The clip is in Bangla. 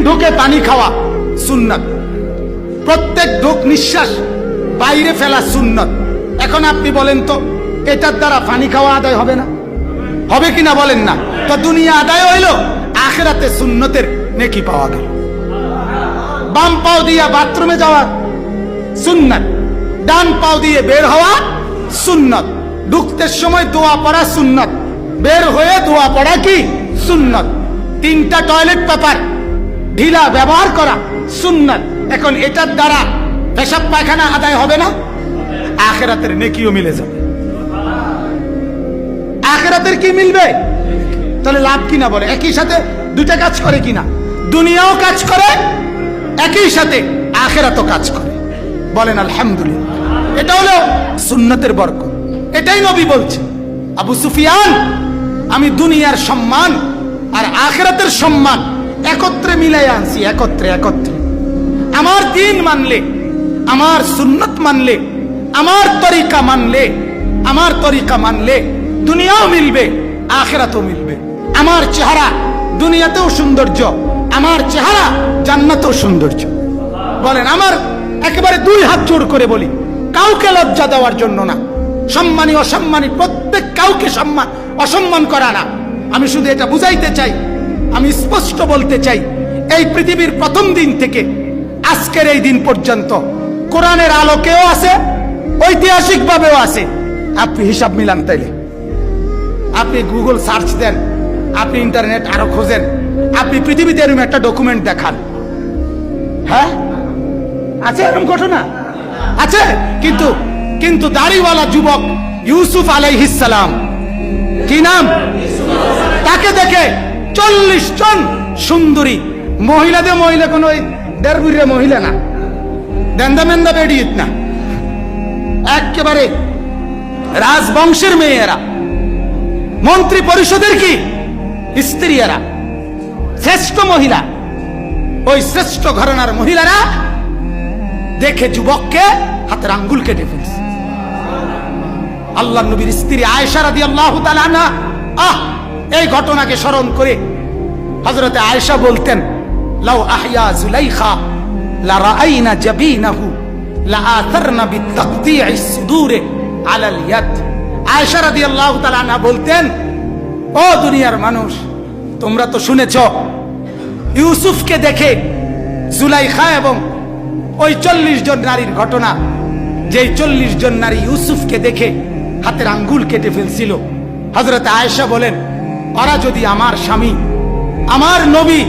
ঢোকে পানি খাওয়া সুন্নাত, প্রত্যেক ঢোক নিঃশ্বাস বাইরে ফেলা সুন্নাত। এখন আপনি বলেন তো এটার দ্বারা পানি খাওয়া আদায় হবে না? হবে কিনা বলেন না? তো দুনিয়া আদায় হইল, আখিরাতে সুন্নতের নেকি পাওয়া গেল। বাম পাও দিয়া বাথরুমে যাওয়া সুন্নাত, ডান পাও দিয়ে বের হওয়া সুন্নাত, ঢুকতে সময় দোয়া পড়া সুন্নাত, বের হয়ে দোয়া পড়া কি সুন্নাত, তিনটা টয়লেট পেপার ঢিলা ব্যবহার করা সুন্নাত। এখন এটার দ্বারা পেশাব পায়খানা আদায় হবে না? আখিরাতের নেকিও মিলে যাবে। আখিরাতের কি মিলবে? তাহলে লাভ কিনা বলে? একই সাথে দুইটা কাজ করে কিনা? দুনিয়াও কাজ করে, একই সাথে আখিরাতও কাজ করে। বলেন আলহামদুলিল্লাহ। এটা হলো সুন্নতের বরকত। এটাই নবী বলছে, আবু সুফিয়ান আমি দুনিয়ার সম্মান আর আখিরাতের সম্মান একত্রে মিলাই আনছি, একত্রে একত্রে। আমার দিন মানলে, আমার সুন্নত মানলে, আমার তরিকা মানলে, আমার তরিকা মানলে দুনিয়াও মিলবে, আখিরাতও মিলবে। আমার চেহারা দুনিয়াতেও সৌন্দর্য, আমার চেহারা জান্নাতেও সৌন্দর্য। বলেন, আমার একেবারে দুই হাত জোড় করে বলি, কাউকে লজ্জা দেওয়ার জন্য না, সম্মানী অসম্মানী প্রত্যেক কাউকে সম্মান অসম্মান করা না। আমি শুধু এটা বুঝাইতে চাই, আমি স্পষ্ট বলতে চাই, এই পৃথিবীর প্রথম দিন থেকে আজকের এই দিন পর্যন্ত কোরআনের আলোকেও আছে, ঐতিহাসিক ভাবেও আছে। আপনি হিসাব মিলান, তাইলে আপনি গুগল সার্চ দেন, আপনি ইন্টারনেট আরো খোঁজেন, আপনি পৃথিবীতে এরকম একটা ডকুমেন্ট দেখান। হ্যাঁ আছে, এরকম ঘটনা আছে। কিন্তু কিন্তু দাড়িওয়ালা যুবক ইউসুফ আলাইহিস সালাম, কি নাম, তাকে দেখে 40 জন সুন্দরী মহিলাদের, মহিলা কোন দেড়বুড়িয়া মহিলা না, দেন্দা মেন্দা বেডিত না, একেবারে রাজবংশের মেয়েরা, মন্ত্রী পরিষদের কি স্ত্রীরা, শ্রেষ্ঠ মহিলা, ওই শ্রেষ্ঠ ঘরানার মহিলারা দেখে যুবককে হাতের আঙ্গুল কেটে ফেলছে। আল্লাহ নবীর স্ত্রী আয়েশা রাদিয়াল্লাহু তাআলা আনহা, এই ঘটনাকে স্মরণ করে হযরতে আয়েশা বলতেন, লাউ আহয়া যুলাইখা লা রাআইনা জাবিনাহু লা আতারনা বিতাকতিইস সুদুরে আলাল ইয়াদ। আয়েশা রাদিয়াল্লাহু তাআলা আনহা বলতেন, ও দুনিয়ার মানুষ, তোমরা তো শুনেছ ইউসুফকে দেখে জুলাইখা এবং ওই 40 জন নারীর ঘটনা, যেই 40 জন নারী ইউসুফকে দেখে হাতের আঙ্গুল কেটে ফেলছিল। হযরত আয়েশা বলেন, ওরা যদি আমার স্বামী, আমার নবী